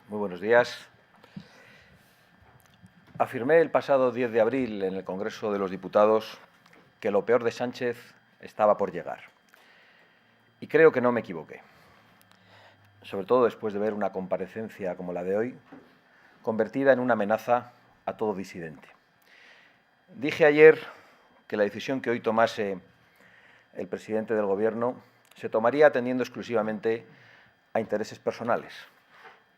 Muy buenos días. Afirmé el pasado 10 de abril en el Congreso de los Diputados que lo peor de Sánchez estaba por llegar. Y creo que no me equivoqué. Sobre todo después de ver una comparecencia como la de hoy, convertida en una amenaza a todo disidente. Dije ayer que la decisión que hoy tomase el presidente del Gobierno se tomaría atendiendo exclusivamente a intereses personales.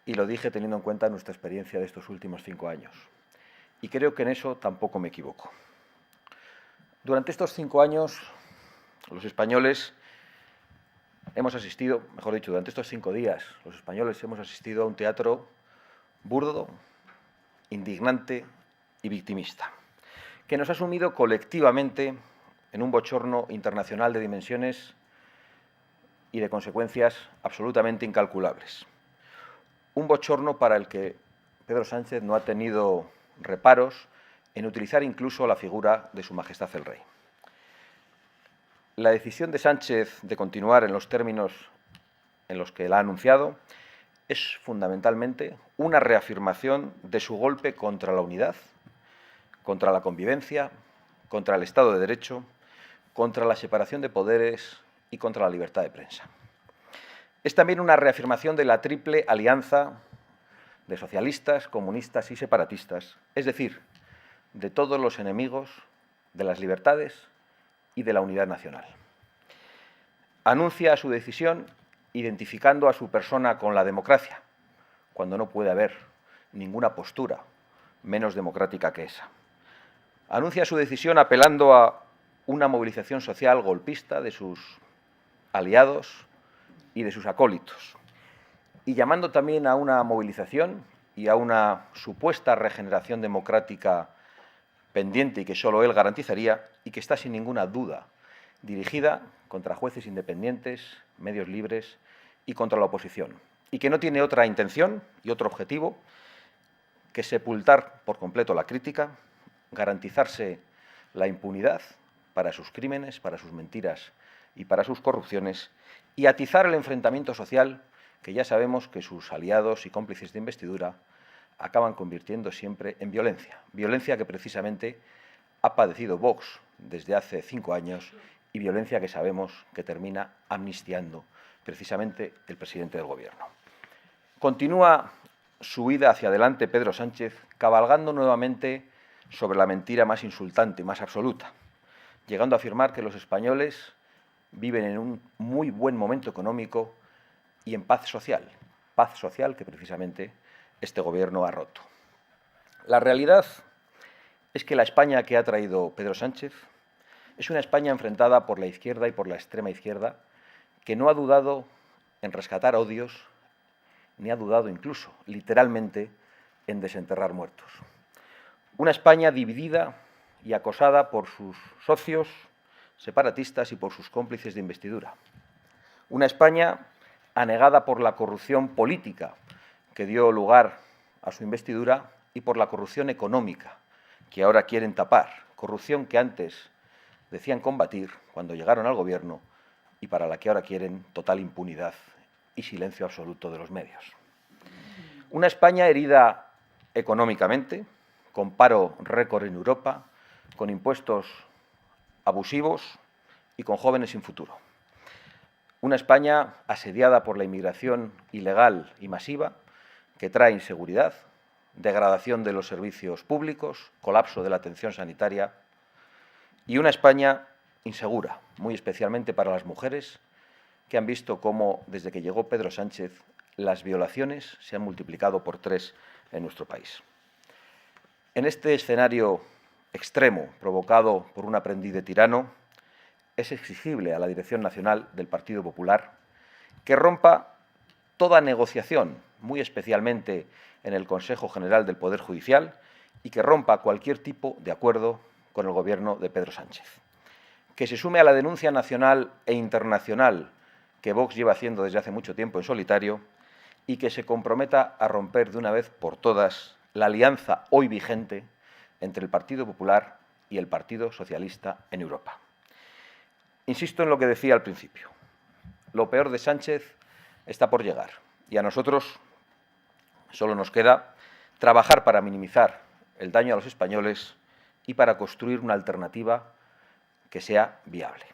Y lo dije teniendo en cuenta nuestra experiencia de estos últimos 5 años. Y creo que en eso tampoco me equivoco. Durante estos 5 años, los españoles hemos asistido, mejor dicho, durante estos 5 días, los españoles hemos asistido a un teatro burdo, indignante y victimista, que nos ha sumido colectivamente en un bochorno internacional de dimensiones y de consecuencias absolutamente incalculables. Un bochorno para el que Pedro Sánchez no ha tenido reparos en utilizar incluso la figura de Su Majestad el Rey. La decisión de Sánchez de continuar en los términos en los que la ha anunciado es fundamentalmente una reafirmación de su golpe contra la unidad, contra la convivencia, contra el Estado de Derecho, contra la separación de poderes y contra la libertad de prensa. Es también una reafirmación de la triple alianza de socialistas, comunistas y separatistas, es decir, de todos los enemigos de las libertades y de la unidad nacional. Anuncia su decisión identificando a su persona con la democracia, cuando no puede haber ninguna postura menos democrática que esa. Anuncia su decisión apelando a una movilización social golpista de sus aliados y de sus acólitos, y llamando también a una movilización y a una supuesta regeneración democrática pendiente y que solo él garantizaría y que está sin ninguna duda dirigida contra jueces independientes, medios libres y contra la oposición, y que no tiene otra intención y otro objetivo que sepultar por completo la crítica, garantizarse la impunidad para sus crímenes, para sus mentiras y para sus corrupciones, y atizar el enfrentamiento social que ya sabemos que sus aliados y cómplices de investidura acaban convirtiendo siempre en violencia. Violencia que precisamente ha padecido Vox desde hace 5 años y violencia que sabemos que termina amnistiando precisamente el presidente del Gobierno. Continúa su huida hacia adelante Pedro Sánchez, cabalgando nuevamente sobre la mentira más insultante y más absoluta, llegando a afirmar que los españoles viven en un muy buen momento económico y en paz social que precisamente este Gobierno ha roto. La realidad es que la España que ha traído Pedro Sánchez es una España enfrentada por la izquierda y por la extrema izquierda, que no ha dudado en rescatar odios, ni ha dudado incluso, literalmente, en desenterrar muertos. Una España dividida y acosada por sus socios separatistas y por sus cómplices de investidura. Una España anegada por la corrupción política que dio lugar a su investidura y por la corrupción económica que ahora quieren tapar, corrupción que antes decían combatir cuando llegaron al Gobierno y para la que ahora quieren total impunidad y silencio absoluto de los medios. Una España herida económicamente, con paro récord en Europa, con impuestos abusivos y con jóvenes sin futuro. Una España asediada por la inmigración ilegal y masiva, que trae inseguridad, degradación de los servicios públicos, colapso de la atención sanitaria, y una España insegura, muy especialmente para las mujeres, que han visto cómo, desde que llegó Pedro Sánchez, las violaciones se han multiplicado por 3 en nuestro país. En este escenario extremo, provocado por un aprendiz de tirano, es exigible a la Dirección Nacional del Partido Popular que rompa toda negociación, muy especialmente en el Consejo General del Poder Judicial, y que rompa cualquier tipo de acuerdo con el Gobierno de Pedro Sánchez. Que se sume a la denuncia nacional e internacional que Vox lleva haciendo desde hace mucho tiempo en solitario y que se comprometa a romper de una vez por todas la alianza hoy vigente entre el Partido Popular y el Partido Socialista en Europa. Insisto en lo que decía al principio. Lo peor de Sánchez está por llegar y a nosotros, Solo nos queda trabajar para minimizar el daño a los españoles y para construir una alternativa que sea viable.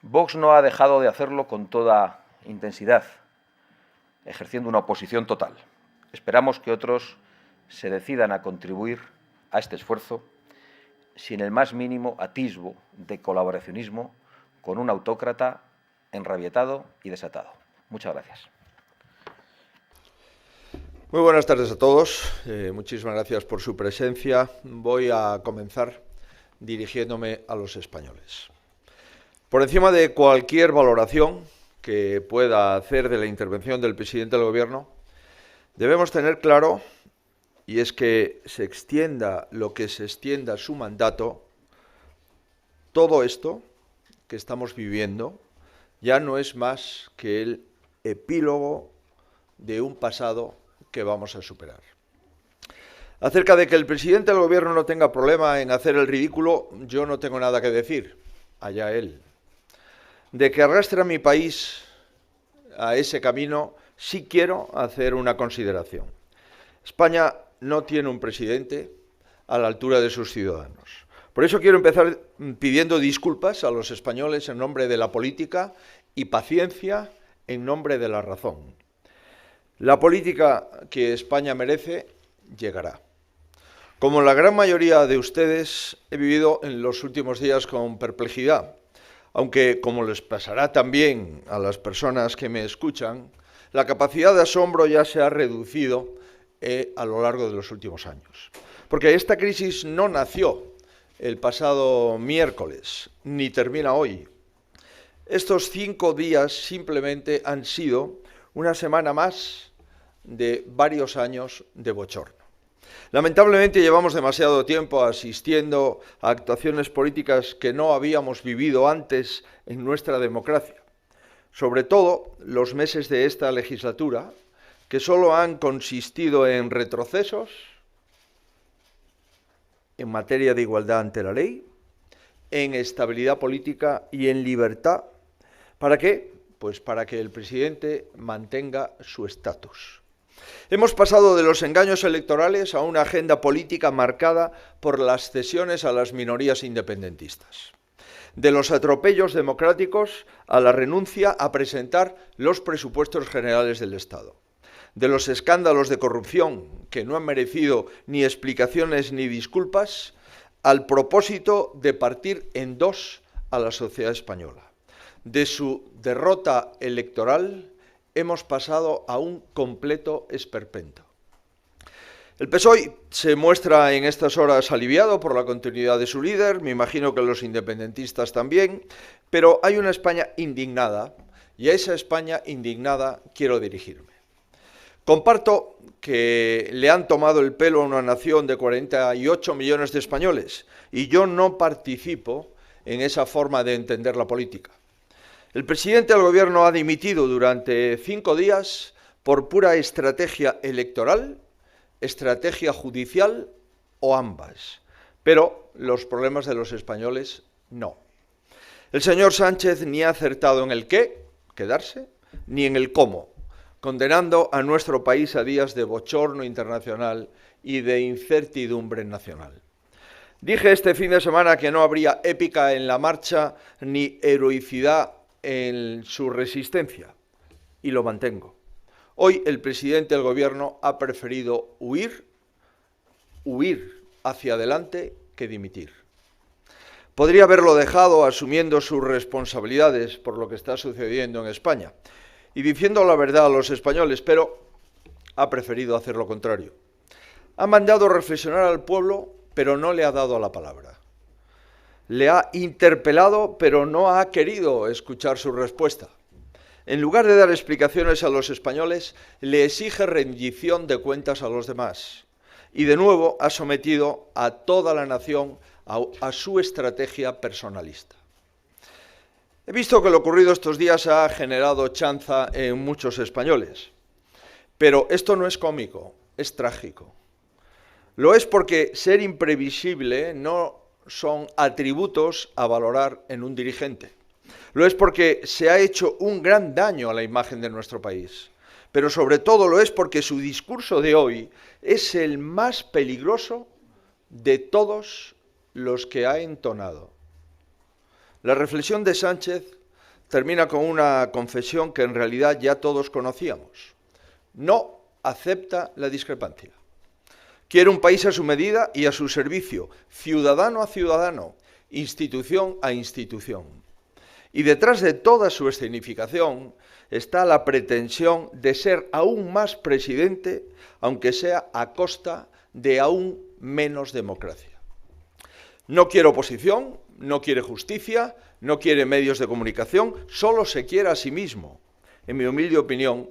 Vox no ha dejado de hacerlo con toda intensidad, ejerciendo una oposición total. Esperamos que otros se decidan a contribuir a este esfuerzo sin el más mínimo atisbo de colaboracionismo con un autócrata enrabietado y desatado. Muchas gracias. Muy buenas tardes a todos. Muchísimas gracias por su presencia. Voy a comenzar dirigiéndome a los españoles. Por encima de cualquier valoración que pueda hacer de la intervención del presidente del Gobierno, debemos tener claro, y es que se extienda lo que se extienda su mandato, todo esto que estamos viviendo ya no es más que el epílogo de un pasado que vamos a superar. Acerca de que el presidente del Gobierno no tenga problema en hacer el ridículo, yo no tengo nada que decir, allá él. De que arrastre a mi país a ese camino, sí quiero hacer una consideración. España no tiene un presidente a la altura de sus ciudadanos. Por eso quiero empezar pidiendo disculpas a los españoles en nombre de la política y paciencia en nombre de la razón. La política que España merece llegará. Como la gran mayoría de ustedes, he vivido en los últimos días con perplejidad, aunque, como les pasará también a las personas que me escuchan, la capacidad de asombro ya se ha reducido a lo largo de los últimos años. Porque esta crisis no nació el pasado miércoles, ni termina hoy. Estos 5 días simplemente han sido una semana más de varios años de bochorno. Lamentablemente llevamos demasiado tiempo asistiendo a actuaciones políticas que no habíamos vivido antes en nuestra democracia. Sobre todo los meses de esta legislatura, que solo han consistido en retrocesos en materia de igualdad ante la ley, en estabilidad política y en libertad. ¿Para qué? Pues para que el presidente mantenga su estatus. Hemos pasado de los engaños electorales a una agenda política marcada por las cesiones a las minorías independentistas. De los atropellos democráticos a la renuncia a presentar los presupuestos generales del Estado. De los escándalos de corrupción que no han merecido ni explicaciones ni disculpas, al propósito de partir en dos a la sociedad española. De su derrota electoral hemos pasado a un completo esperpento. El PSOE se muestra en estas horas aliviado por la continuidad de su líder, me imagino que los independentistas también, pero hay una España indignada y a esa España indignada quiero dirigirme. Comparto que le han tomado el pelo a una nación de 48 millones de españoles y yo no participo en esa forma de entender la política. El presidente del Gobierno ha dimitido durante 5 días por pura estrategia electoral, estrategia judicial o ambas. Pero los problemas de los españoles no. El señor Sánchez ni ha acertado en el qué, quedarse, ni en el cómo, condenando a nuestro país a días de bochorno internacional y de incertidumbre nacional. Dije este fin de semana que no habría épica en la marcha ni heroicidad en su resistencia, y lo mantengo. Hoy el presidente del Gobierno ha preferido huir hacia adelante que dimitir. Podría haberlo dejado asumiendo sus responsabilidades por lo que está sucediendo en España y diciendo la verdad a los españoles, pero ha preferido hacer lo contrario. Ha mandado reflexionar al pueblo, pero no le ha dado la palabra. Le ha interpelado, pero no ha querido escuchar su respuesta. En lugar de dar explicaciones a los españoles, le exige rendición de cuentas a los demás. Y de nuevo ha sometido a toda la nación a su estrategia personalista. He visto que lo ocurrido estos días ha generado chanza en muchos españoles. Pero esto no es cómico, es trágico. Lo es porque ser imprevisible no son atributos a valorar en un dirigente. Lo es porque se ha hecho un gran daño a la imagen de nuestro país. pero sobre todo lo es porque su discurso de hoy es el más peligroso de todos los que ha entonado. La reflexión de Sánchez termina con una confesión que en realidad ya todos conocíamos. No acepta la discrepancia. Quiere un país a su medida y a su servicio, ciudadano a ciudadano, institución a institución. Y detrás de toda su escenificación está la pretensión de ser aún más presidente, aunque sea a costa de aún menos democracia. No quiere oposición, no quiere justicia, no quiere medios de comunicación, solo se quiere a sí mismo. En mi humilde opinión,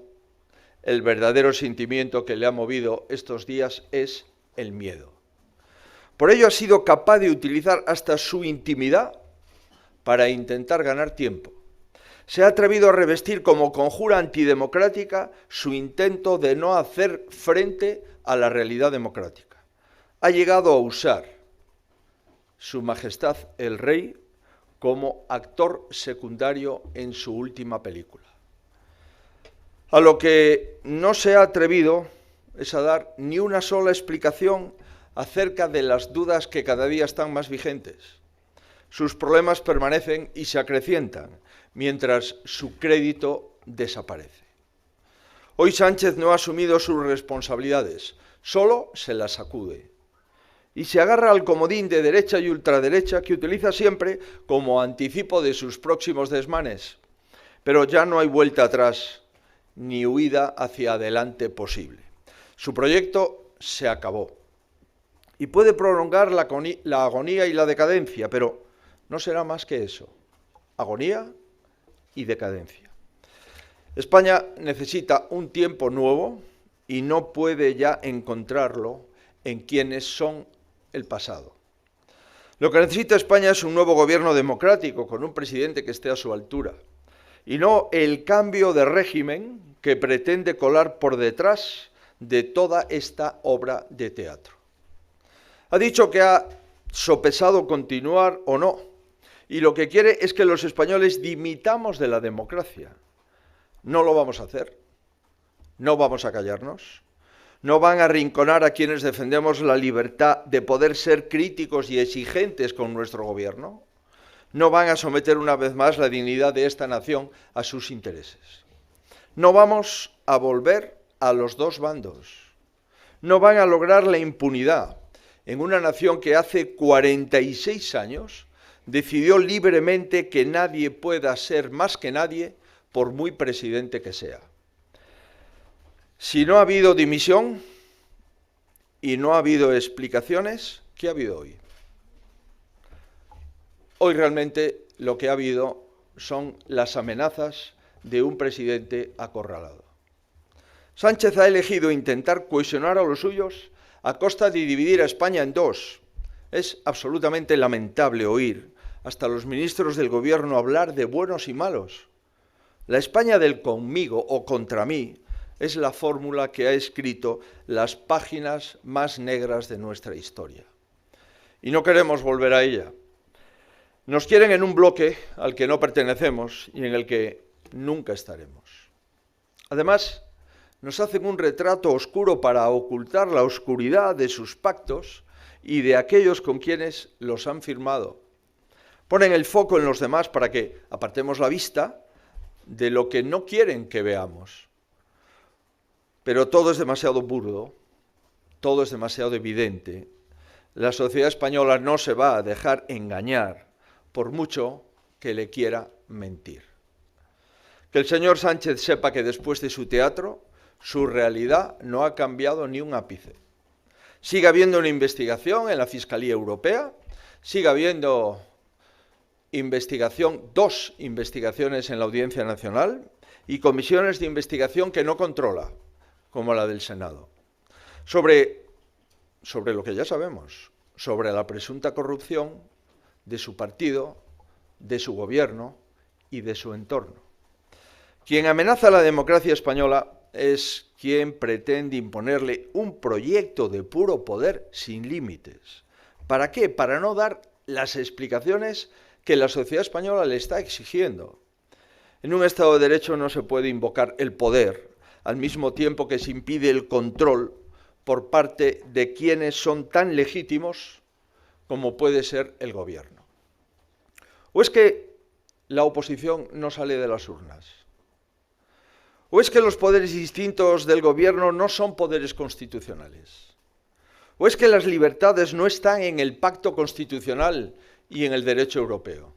el verdadero sentimiento que le ha movido estos días es el miedo. Por ello ha sido capaz de utilizar hasta su intimidad para intentar ganar tiempo. Se ha atrevido a revestir como conjura antidemocrática su intento de no hacer frente a la realidad democrática. Ha llegado a usar Su Majestad el Rey como actor secundario en su última película. A lo que no se ha atrevido es a dar ni una sola explicación acerca de las dudas que cada día están más vigentes. Sus problemas permanecen y se acrecientan, mientras su crédito desaparece. Hoy Sánchez no ha asumido sus responsabilidades, solo se las sacude. Y se agarra al comodín de derecha y ultraderecha que utiliza siempre como anticipo de sus próximos desmanes. Pero ya no hay vuelta atrás, ni huida hacia adelante posible. Su proyecto se acabó. Y puede prolongar la agonía y la decadencia, pero no será más que eso, agonía y decadencia. España necesita un tiempo nuevo y no puede ya encontrarlo en quienes son el pasado. Lo que necesita España es un nuevo gobierno democrático con un presidente que esté a su altura y no el cambio de régimen que pretende colar por detrás de toda esta obra de teatro. Ha dicho que ha sopesado continuar o no, y lo que quiere es que los españoles dimitamos de la democracia. No lo vamos a hacer, no vamos a callarnos, no van a arrinconar a quienes defendemos la libertad de poder ser críticos y exigentes con nuestro gobierno, no van a someter una vez más la dignidad de esta nación a sus intereses. No vamos a volver a los dos bandos, no van a lograr la impunidad en una nación que hace 46 años decidió libremente que nadie pueda ser más que nadie, por muy presidente que sea. Si no ha habido dimisión y no ha habido explicaciones, ¿qué ha habido hoy? Hoy realmente lo que ha habido son las amenazas de un presidente acorralado. Sánchez ha elegido intentar cohesionar a los suyos a costa de dividir a España en dos. Es absolutamente lamentable oír hasta los ministros del gobierno hablar de buenos y malos. La España del conmigo o contra mí es la fórmula que ha escrito las páginas más negras de nuestra historia. Y no queremos volver a ella. Nos quieren en un bloque al que no pertenecemos y en el que nunca estaremos. Además, nos hacen un retrato oscuro para ocultar la oscuridad de sus pactos y de aquellos con quienes los han firmado. Ponen el foco en los demás para que apartemos la vista de lo que no quieren que veamos. Pero todo es demasiado burdo, todo es demasiado evidente. La sociedad española no se va a dejar engañar por mucho que le quiera mentir. Que el señor Sánchez sepa que después de su teatro, su realidad no ha cambiado ni un ápice. Sigue habiendo una investigación en la Fiscalía Europea, sigue habiendo dos investigaciones en la Audiencia Nacional y comisiones de investigación que no controla, como la del Senado, sobre lo que ya sabemos, sobre la presunta corrupción de su partido, de su gobierno y de su entorno. Quien amenaza a la democracia española es quien pretende imponerle un proyecto de puro poder sin límites. ¿Para qué? Para no dar las explicaciones que la sociedad española le está exigiendo. En un Estado de Derecho no se puede invocar el poder al mismo tiempo que se impide el control por parte de quienes son tan legítimos como puede ser el gobierno. ¿O es que la oposición no sale de las urnas? ¿O es que los poderes distintos del gobierno no son poderes constitucionales? ¿O es que las libertades no están en el pacto constitucional y en el derecho europeo?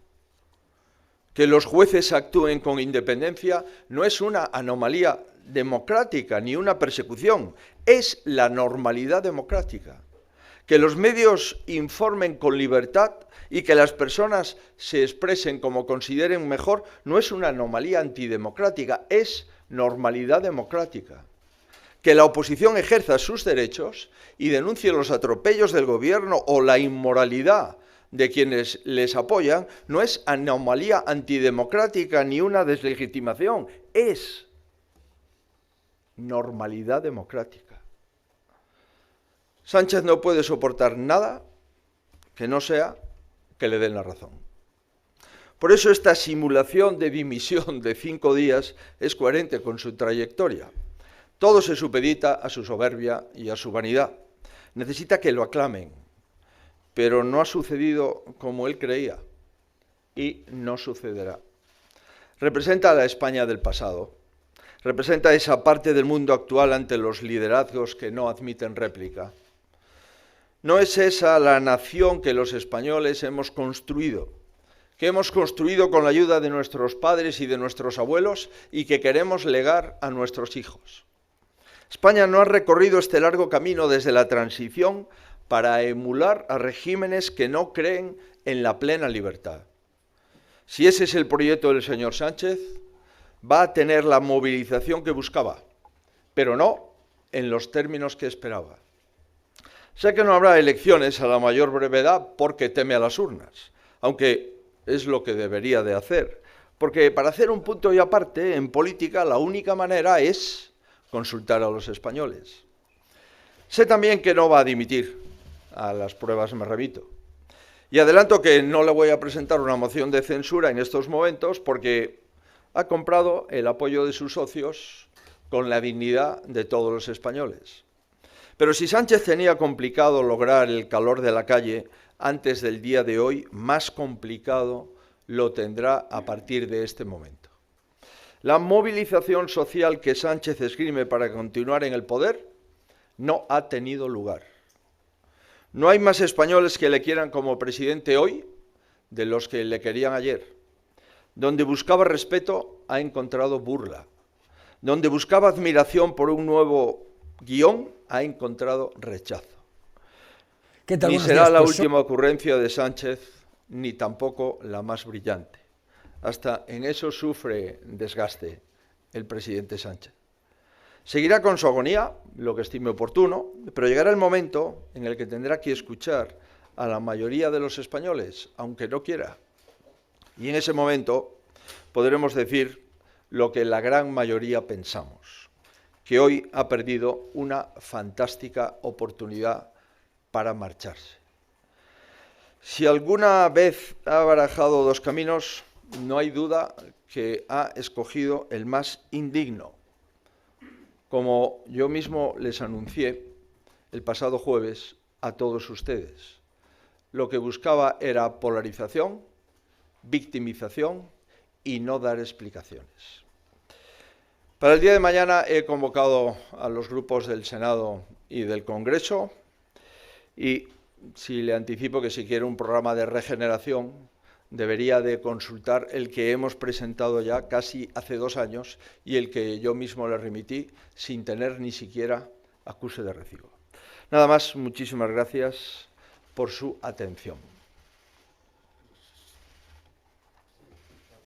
Que los jueces actúen con independencia no es una anomalía democrática ni una persecución, es la normalidad democrática. Que los medios informen con libertad y que las personas se expresen como consideren mejor no es una anomalía antidemocrática, es normalidad democrática. Que la oposición ejerza sus derechos y denuncie los atropellos del gobierno o la inmoralidad de quienes les apoyan no es anomalía antidemocrática ni una deslegitimación, es normalidad democrática. Sánchez no puede soportar nada que no sea que le den la razón. Por eso esta simulación de dimisión de 5 días es coherente con su trayectoria. Todo se supedita a su soberbia y a su vanidad. Necesita que lo aclamen, pero no ha sucedido como él creía y no sucederá. Representa a la España del pasado, representa esa parte del mundo actual ante los liderazgos que no admiten réplica. No es esa la nación que los españoles hemos construido, que hemos construido con la ayuda de nuestros padres y de nuestros abuelos y que queremos legar a nuestros hijos. España no ha recorrido este largo camino desde la transición para emular a regímenes que no creen en la plena libertad. Si ese es el proyecto del señor Sánchez, va a tener la movilización que buscaba, pero no en los términos que esperaba. Sé que no habrá elecciones a la mayor brevedad porque teme a las urnas, aunque es lo que debería de hacer, porque para hacer un punto y aparte en política la única manera es consultar a los españoles. Sé también que no va a dimitir, a las pruebas me remito. Y adelanto que no le voy a presentar una moción de censura en estos momentos porque ha comprado el apoyo de sus socios con la dignidad de todos los españoles. Pero si Sánchez tenía complicado lograr el calor de la calle antes del día de hoy, más complicado lo tendrá a partir de este momento. La movilización social que Sánchez esgrime para continuar en el poder no ha tenido lugar. No hay más españoles que le quieran como presidente hoy de los que le querían ayer. Donde buscaba respeto, ha encontrado burla. Donde buscaba admiración por un nuevo guión, ha encontrado rechazo. Ni será la última ocurrencia de Sánchez, ni tampoco la más brillante. Hasta en eso sufre desgaste el presidente Sánchez. Seguirá con su agonía, lo que estime oportuno, pero llegará el momento en el que tendrá que escuchar a la mayoría de los españoles, aunque no quiera. Y en ese momento podremos decir lo que la gran mayoría pensamos, que hoy ha perdido una fantástica oportunidad para marcharse. Si alguna vez ha barajado dos caminos, no hay duda que ha escogido el más indigno. Como yo mismo les anuncié el pasado jueves a todos ustedes, lo que buscaba era polarización, victimización y no dar explicaciones. Para el día de mañana he convocado a los grupos del Senado y del Congreso y si le anticipo que si quiere un programa de regeneración debería de consultar el que hemos presentado ya casi hace 2 años y el que yo mismo le remití sin tener ni siquiera acuse de recibo. Nada más, muchísimas gracias por su atención.